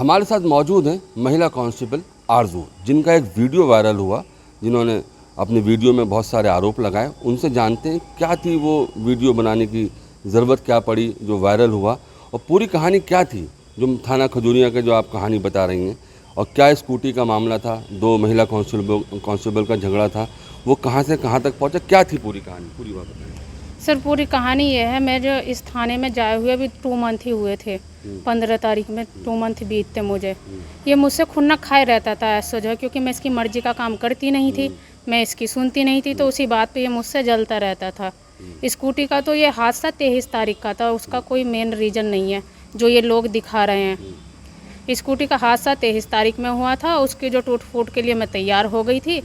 हमारे साथ मौजूद हैं महिला कांस्टेबल आरजू, जिनका एक वीडियो वायरल हुआ, जिन्होंने अपने वीडियो में बहुत सारे आरोप लगाए। उनसे जानते हैं क्या थी वो वीडियो बनाने की ज़रूरत, क्या पड़ी जो वायरल हुआ, और पूरी कहानी क्या थी जो थाना खजूरिया के जो आप कहानी बता रही हैं, और क्या स्कूटी का मामला था, दो महिला कांस्टेबल का झगड़ा था, वो कहाँ से कहाँ तक पहुँचा, क्या थी पूरी कहानी, पूरी बात बताइए। सर पूरी कहानी ये है, मैं जो इस थाने में जाए हुए अभी 2 मंथ ही हुए थे। 15 तारीख में 2 मंथ बीतते मुझे। ये मुझसे खुन्नक खाए रहता था ऐसा जो, क्योंकि मैं इसकी मर्जी का काम करती नहीं थी, मैं इसकी सुनती नहीं थी, तो उसी बात पे ये मुझसे जलता रहता था। स्कूटी का तो ये हादसा 23 तारीख का था, उसका कोई मेन रीज़न नहीं है जो ये लोग दिखा रहे हैं। स्कूटी का हादसा 23 तारीख में हुआ था। उसकी जो टूट फूट के लिए मैं तैयार हो गई थी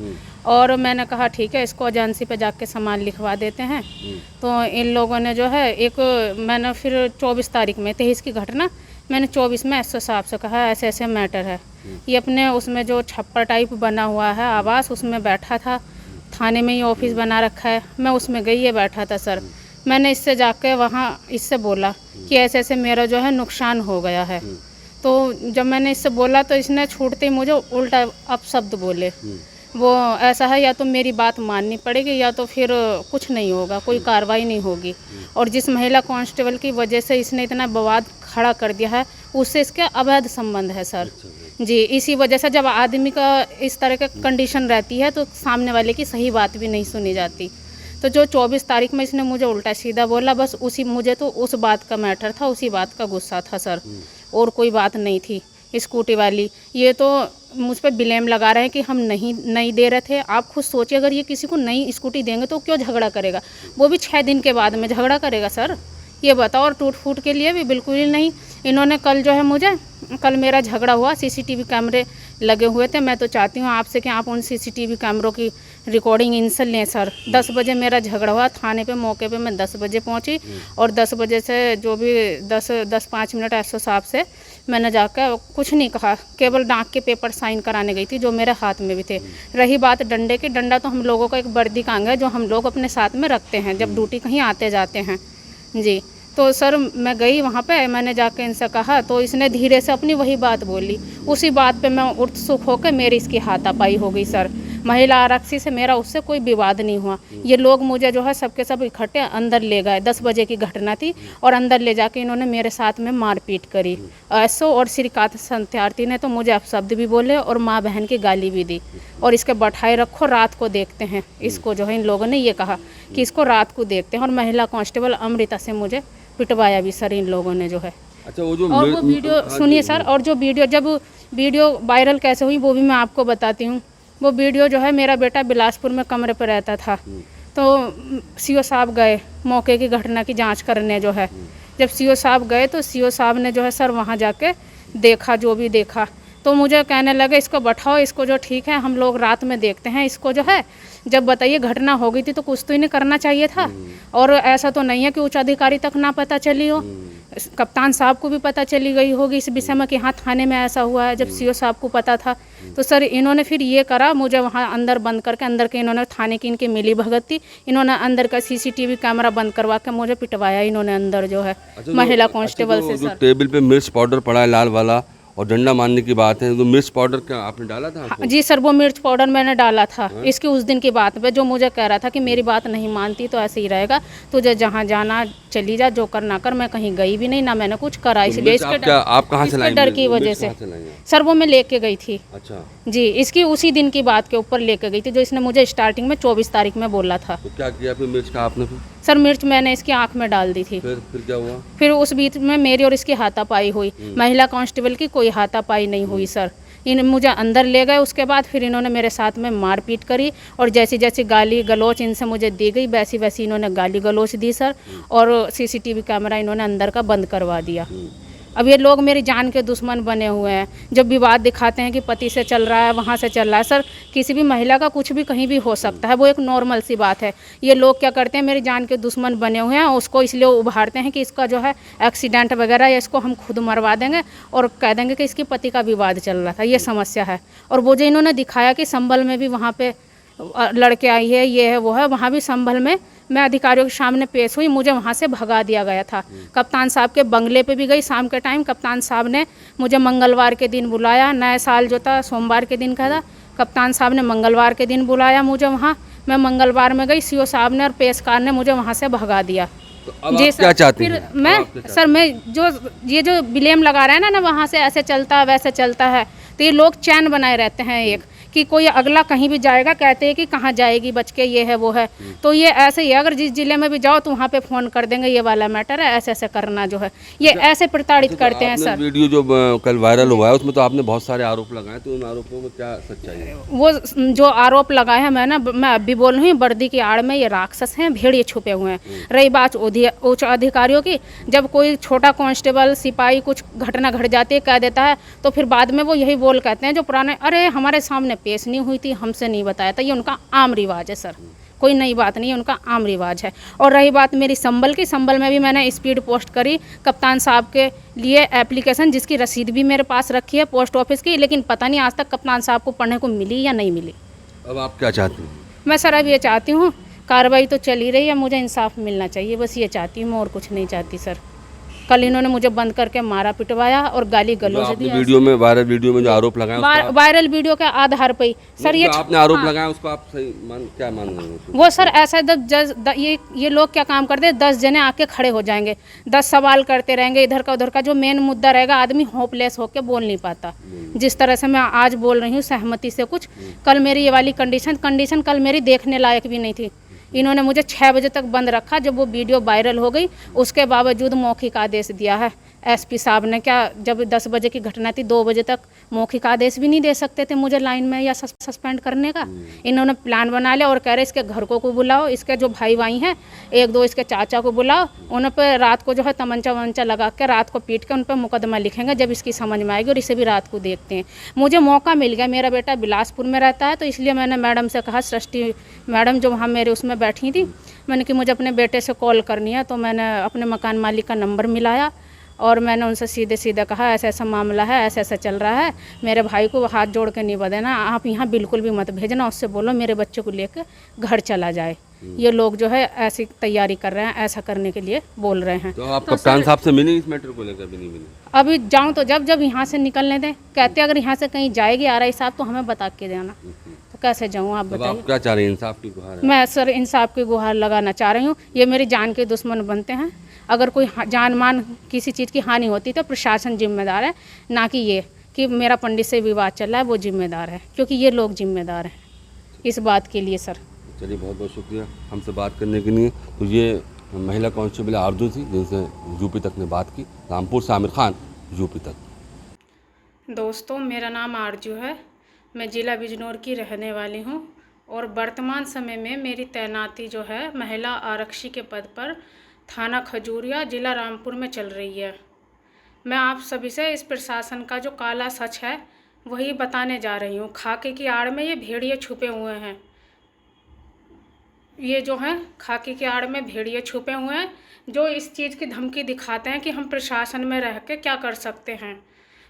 और मैंने कहा ठीक है, इसको एजेंसी पे जाके सामान लिखवा देते हैं। तो इन लोगों ने जो है मैंने फिर 24 तारीख में 23 की घटना, मैंने 24 में एसओ साहब से कहा ऐसे ऐसे मैटर है। ये अपने उसमें जो छप्पर टाइप बना हुआ है आवास, उसमें बैठा था, थाने में ही ऑफिस बना रखा है, मैं उसमें गई, ये बैठा था सर। मैंने इससे जाके वहाँ इससे बोला कि ऐसे ऐसे मेरा जो है नुकसान हो गया है। तो जब मैंने इससे बोला तो इसने छूटते ही मुझे उल्टा अपशब्द बोले। वो ऐसा है, या तो मेरी बात माननी पड़ेगी या तो फिर कुछ नहीं होगा, कोई कार्रवाई नहीं होगी। और जिस महिला कांस्टेबल की वजह से इसने इतना विवाद खड़ा कर दिया है, उससे इसके अवैध संबंध है सर जी। इसी वजह से जब आदमी का इस तरह का कंडीशन रहती है तो सामने वाले की सही बात भी नहीं सुनी जाती। तो जो 24 तारीख में इसने मुझे उल्टा सीधा बोला, बस मुझे तो उस बात का मैटर था, उसी बात का गुस्सा था सर, और कोई बात नहीं थी। स्कूटी वाली ये तो मुझ पर ब्लेम लगा रहे हैं कि हम नहीं दे रहे थे। आप खुद सोचिए, अगर ये किसी को नई स्कूटी देंगे तो क्यों झगड़ा करेगा, वो भी 6 दिन के बाद में झगड़ा करेगा सर, ये बताओ। और टूट फूट के लिए भी बिल्कुल ही नहीं। इन्होंने कल मेरा झगड़ा हुआ, सीसीटीवी कैमरे लगे हुए थे। मैं तो चाहती हूँ आपसे कि आप उन सीसीटीवी कैमरों की रिकॉर्डिंग इनसे लें सर। 10 बजे मेरा झगड़ा हुआ थाने पे, मौके पे मैं 10 बजे पहुँची, और 10 बजे से जो भी 10-5 मिनट एसओ साहब से मैंने जाकर कुछ नहीं कहा, केवल डाक के पेपर साइन कराने गई थी जो मेरे हाथ में भी थे। रही बात डंडे की, डंडा तो हम लोगों का एक वर्दी का अंग है जो हम लोग अपने साथ में रखते हैं जब ड्यूटी कहीं आते जाते हैं जी। तो सर मैं गई वहाँ पे, मैंने जाके इनसे कहा तो इसने धीरे से अपनी वही बात बोली। उसी बात पे मैं उत्सुक होकर मेरी इसकी हाथापाई हो गई सर। महिला आरक्षी से मेरा उससे कोई विवाद नहीं हुआ। ये लोग मुझे जो है सबके सब इकट्ठे अंदर ले गए। 10 बजे की घटना थी, और अंदर ले जाके इन्होंने मेरे साथ में मारपीट करी। एसओ और श्रीकांत सत्यार्थी ने तो मुझे अपशब्द भी बोले और माँ बहन की गाली भी दी, और इसके बैठाए रखो, रात को देखते हैं इसको। जो है इन लोगों ने ये कहा कि इसको रात को देखते हैं, और महिला कांस्टेबल अमृता से मुझे पिटवाया भी सर इन लोगों ने जो है। अच्छा, वो जो और वो वीडियो सुनिए सर, और जो वीडियो वायरल कैसे हुई वो भी मैं आपको बताती हूँ। वो वीडियो जो है, मेरा बेटा बिलासपुर में कमरे पर रहता था, तो सीओ साहब गए मौके की घटना की जांच करने जो है। जब सीओ साहब गए तो सीओ साहब ने जो है सर वहाँ जाके देखा, जो भी देखा, तो मुझे कहने लगे इसको बैठाओ, इसको जो ठीक है हम लोग रात में देखते हैं इसको जो है। जब बताइए घटना हो गई थी तो कुछ तो इन्हें करना चाहिए था, और ऐसा तो नहीं है कि उच्च अधिकारी तक ना पता चली हो। कप्तान साहब को भी पता चली गई होगी इस विषय में कि हाँ थाने में ऐसा हुआ है, जब सीओ साहब को पता था। तो सर इन्होंने फिर ये करा, मुझे वहाँ अंदर बंद करके, अंदर के इन्होंने थाने की इनकी मिली भगत थी, इन्होंने अंदर का सीसीटीवी कैमरा बंद करवा के मुझे पिटवाया इन्होंने अंदर जो है। अच्छा, महिला कांस्टेबल से जो सर। टेबल पे मिर्च पाउडर पड़ा है लाल वाला, और डंडा मारने की बात है, तो मिर्च पाउडर क्या आपने डाला था आपको? जी सर, वो मिर्च पाउडर मैंने डाला था। इसकी उस दिन की बात पे जो मुझे कह रहा था कि मेरी बात नहीं मानती तो ऐसे ही रहेगा, तुझे जहाँ जाना चली जा, जो करना कर। मैं कहीं गई भी नहीं, ना मैंने कुछ करा, इसलिए आप कहाँ से लाए? डर की वजह से सर वो मैं लेके गई थी। अच्छा जी, इसकी उसी दिन की बात के ऊपर लेके गई थी जो इसने मुझे स्टार्टिंग में 24 तारीख में बोला था। तो क्या किया फिर मिर्च का आपने? फिर सर मिर्च मैंने इसकी आंख में डाल दी थी। फिर क्या हुआ? फिर उस बीच में मेरी और इसकी हाथापाई हुई। महिला कांस्टेबल की कोई हाथापाई नहीं हुई सर। मुझे अंदर ले गए, उसके बाद फिर इन्होंने मेरे साथ में मारपीट करी, और जैसी जैसी गाली गलौच इनसे मुझे दी गई वैसी वैसी इन्होंने गाली गलौच दी सर, और सीसीटीवी कैमरा इन्होंने अंदर का बंद करवा दिया। अब ये लोग मेरी जान के दुश्मन बने हुए हैं। जब विवाद दिखाते हैं कि पति से चल रहा है, वहाँ से चल रहा है, सर किसी भी महिला का कुछ भी कहीं भी हो सकता है, वो एक नॉर्मल सी बात है। ये लोग क्या करते हैं, मेरी जान के दुश्मन बने हुए हैं, उसको इसलिए उभारते हैं कि इसका जो है एक्सीडेंट वगैरह, या इसको हम खुद मरवा देंगे और कह देंगे कि इसके पति का विवाद चल रहा था, ये समस्या है। और वो जो इन्होंने दिखाया कि संबल में भी वहाँ पे लड़के आई है, ये है वो है। वहाँ भी संभल में मैं अधिकारियों के सामने पेश हुई, मुझे वहाँ से भगा दिया गया था। कप्तान साहब के बंगले पे भी गई शाम के टाइम। कप्तान साहब ने मुझे मंगलवार के दिन बुलाया, नया साल जो था सोमवार के दिन का था। कप्तान साहब ने मंगलवार के दिन बुलाया मुझे वहाँ। मैं मंगलवार में गई, सीओ साहब ने और पेशकार ने मुझे वहाँ से भगा दिया। तो अब आप क्या चाहते हैं? फिर मैं सर, मैं जो ब्लेम लगा रहे हैं ना वहाँ से ऐसे चलता है वैसे चलता है, तो ये लोग चैन बनाए रहते हैं एक कि कोई अगला कहीं भी जाएगा कहते हैं कि कहाँ जाएगी बच के, ये है वो है। तो ये ऐसे ही है, अगर जिस जिले में भी जाओ तो वहाँ पे फ़ोन कर देंगे ये वाला मैटर है, ऐसे ऐसे करना जो है, ये ऐसे प्रताड़ित करते हैं सर। वीडियो जो कल वायरल हुआ है उसमें तो आपने बहुत सारे आरोप लगाए, तो उन आरोपों में क्या सच्चाई है? वो जो आरोप लगाए हैं मैं अभी बोल रही हूँ, वर्दी की आड़ में ये राक्षस हैं, भेड़िए छुपे हुए हैं। रही बात उच्च अधिकारियों की, जब कोई छोटा कांस्टेबल सिपाही कुछ घटना घट जाती है कह देता है, तो फिर बाद में वो यही बोल कहते हैं जो पुराने, अरे हमारे सामने पेश नहीं हुई थी, हमसे नहीं बताया था। ये उनका आम रिवाज है सर, कोई नई बात नहीं है, उनका आम रिवाज है। और रही बात मेरी संभल की, संभल में भी मैंने स्पीड पोस्ट करी कप्तान साहब के लिए एप्लीकेशन, जिसकी रसीद भी मेरे पास रखी है पोस्ट ऑफिस की, लेकिन पता नहीं आज तक कप्तान साहब को पढ़ने को मिली या नहीं मिली। अब आप क्या चाहते हैं? मैं सर अब ये चाहती हूँ, कार्रवाई तो चल ही रही है, मुझे इंसाफ मिलना चाहिए, बस ये चाहती हूँ मैं, और कुछ नहीं चाहती सर। कल इन्होंने मुझे बंद करके मारा पिटवाया और गाली गलौज दिया। वीडियो में वायरल वीडियो में जो आरोप लगाए वायरल वीडियो के आधार पर ही सर ये आपने आरोप लगाया, उसको आप सही क्या मान रहे हैं? वो सर ऐसा ये लोग क्या काम करते हैं, 10 जने आके खड़े हो जाएंगे, 10 सवाल करते रहेंगे इधर का उधर का, जो मेन मुद्दा रहेगा आदमी होपलेस होके बोल नहीं पाता। जिस तरह से मैं आज बोल रही हूँ सहमति से कुछ, कल मेरी ये वाली कंडीशन कल मेरी देखने लायक भी नहीं थी। इन्होंने मुझे 6 बजे तक बंद रखा, जब वो वीडियो वायरल हो गई उसके बावजूद मौखिक आदेश दिया है एसपी साहब ने। क्या जब 10 बजे की घटना थी 2 बजे तक मौखिक आदेश भी नहीं दे सकते थे मुझे लाइन में या सस्पेंड करने का? इन्होंने प्लान बना लिया और कह रहे इसके घर को बुलाओ, इसके जो भाई भाई हैं 1-2 इसके चाचा को बुलाओ, उन पर रात को जो है तमंचा वमंचा लगा के रात को पीट के उन पर मुकदमा लिखेंगे जब इसकी समझ में आएगी, और इसे भी रात को देखते हैं। मुझे मौका मिल गया, मेरा बेटा बिलासपुर में रहता है, तो इसलिए मैंने मैडम से कहा, सृष्टि मैडम जो वहाँ मेरे उसमें बैठी थी, मैंने कि मुझे अपने बेटे से कॉल करनी है। तो मैंने अपने मकान मालिक का नंबर मिलाया और मैंने उनसे सीधे सीधे कहा ऐसा ऐसा मामला है, ऐसा ऐसा चल रहा है, मेरे भाई को हाथ जोड़ के नहीं बदेना, आप यहाँ बिल्कुल भी मत भेजना, उससे बोलो मेरे बच्चे को लेकर घर चला जाए। ये लोग जो है ऐसी तैयारी कर रहे हैं, ऐसा करने के लिए बोल रहे हैं। तो आप कप्तान साहब से मिली इस मैटर को लेकर? भी नहीं मिली। अभी जाऊँ तो जब यहाँ से निकलने दें, कहते अगर यहाँ से कहीं जाएगी RI साहब तो हमें बता के देना, तो कैसे जाऊँ आप बताइए? क्या चाह रही हैं? इंसाफ की गुहार है? मैं सर इंसाफ की गुहार लगाना चाह रही हूँ। ये मेरी जान के दुश्मन बनते हैं, अगर कोई जान मान किसी चीज़ की हानि होती तो प्रशासन जिम्मेदार है, ना कि ये कि मेरा पंडित से विवाद चल रहा है वो जिम्मेदार है, क्योंकि ये लोग जिम्मेदार हैं इस बात के लिए सर। चलिए बहुत बहुत शुक्रिया हमसे बात करने के लिए। तो ये महिला कांस्टेबल आरजू थी जिनसे यूपी तक ने बात की, रामपुर से आमिर खान, यूपी तक। दोस्तों मेरा नाम आरजू है, मैं ज़िला बिजनौर की रहने वाली हूँ और वर्तमान समय में मेरी तैनाती जो है महिला आरक्षी के पद पर थाना खजूरिया ज़िला रामपुर में चल रही है। मैं आप सभी से इस प्रशासन का जो काला सच है वही बताने जा रही हूँ। खाके की आड़ में ये भेड़िए छुपे हुए हैं, ये जो हैं खाकी की आड़ में भेड़िए छुपे हुए हैं, जो इस चीज़ की धमकी दिखाते हैं कि हम प्रशासन में रह के क्या कर सकते हैं।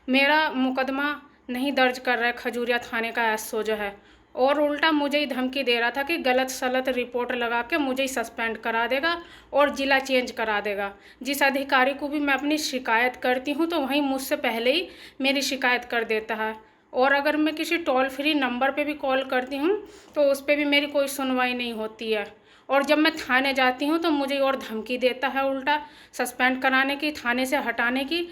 मेरा मुकदमा नहीं दर्ज कर रहा है खजूरिया थाने का एसओ जो है, और उल्टा मुझे ही धमकी दे रहा था कि गलत सलत रिपोर्ट लगा के मुझे ही सस्पेंड करा देगा और ज़िला चेंज करा देगा। जिस अधिकारी को भी मैं अपनी शिकायत करती हूँ तो वहीं मुझसे पहले ही मेरी शिकायत कर देता है, और अगर मैं किसी टोल फ्री नंबर पे भी कॉल करती हूँ तो उस पर भी मेरी कोई सुनवाई नहीं होती है। और जब मैं थाने जाती हूँ तो मुझे और धमकी देता है उल्टा सस्पेंड कराने की, थाने से हटाने की।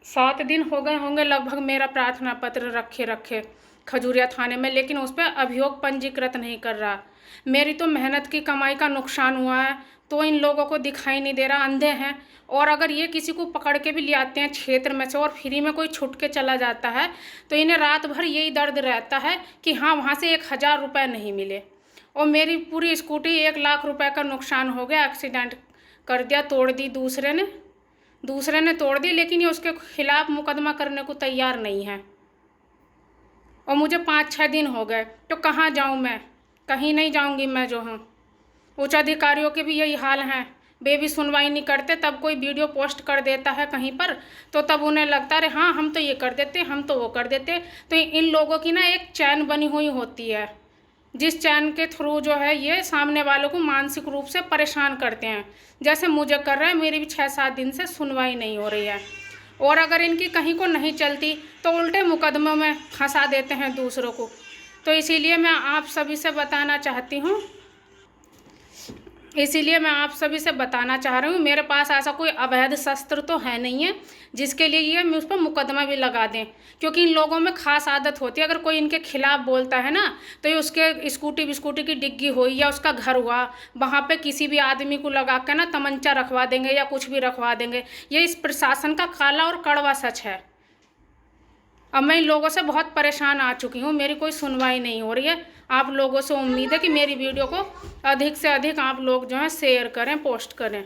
7 दिन हो गए होंगे लगभग मेरा प्रार्थना पत्र रखे खजूरिया थाने में, लेकिन उस पर अभियोग पंजीकृत नहीं कर रहा। मेरी तो मेहनत की कमाई का नुकसान हुआ है तो इन लोगों को दिखाई नहीं दे रहा, अंधे हैं। और अगर ये किसी को पकड़ के भी ले आते हैं क्षेत्र में से और फ्री में कोई छुट के चला जाता है तो इन्हें रात भर यही दर्द रहता है कि हाँ वहाँ से 1000 रुपये नहीं मिले। और मेरी पूरी स्कूटी 1 लाख रुपए का नुकसान हो गया, एक्सीडेंट कर दिया, तोड़ दी दूसरे ने तोड़ दी, लेकिन ये उसके खिलाफ मुकदमा करने को तैयार नहीं है। और मुझे 5-6 दिन हो गए, तो कहाँ जाऊँ मैं? कहीं नहीं जाऊँगी मैं जो हूँ। उच्च अधिकारियों के भी यही हाल हैं, वे भी सुनवाई नहीं करते। तब कोई वीडियो पोस्ट कर देता है कहीं पर तो तब उन्हें लगता है हाँ हम तो ये कर देते, हम तो वो कर देते। तो इन लोगों की ना एक चैन बनी हुई होती है, जिस चैन के थ्रू जो है ये सामने वालों को मानसिक रूप से परेशान करते हैं। जैसे मुझे कर रहा है, मेरी भी 6-7 दिन से सुनवाई नहीं हो रही है। और अगर इनकी कहीं को नहीं चलती तो उल्टे मुकदमों में फंसा देते हैं दूसरों को। तो इसीलिए मैं आप सभी से बताना चाहती हूँ, इसीलिए मैं आप सभी से बताना चाह रही हूँ, मेरे पास ऐसा कोई अवैध शस्त्र तो है नहीं है जिसके लिए ये मैं उस पर मुकदमा भी लगा दें। क्योंकि इन लोगों में खास आदत होती है, अगर कोई इनके खिलाफ बोलता है ना तो ये उसके स्कूटी की डिग्गी हुई या उसका घर हुआ, वहाँ पे किसी भी आदमी को लगा कर ना तमंचा रखवा देंगे या कुछ भी रखवा देंगे। ये इस प्रशासन का काला और कड़वा सच है। अब मैं इन लोगों से बहुत परेशान आ चुकी हूँ, मेरी कोई सुनवाई नहीं हो रही है। आप लोगों से उम्मीद है कि मेरी वीडियो को अधिक से अधिक आप लोग जो है शेयर करें, पोस्ट करें।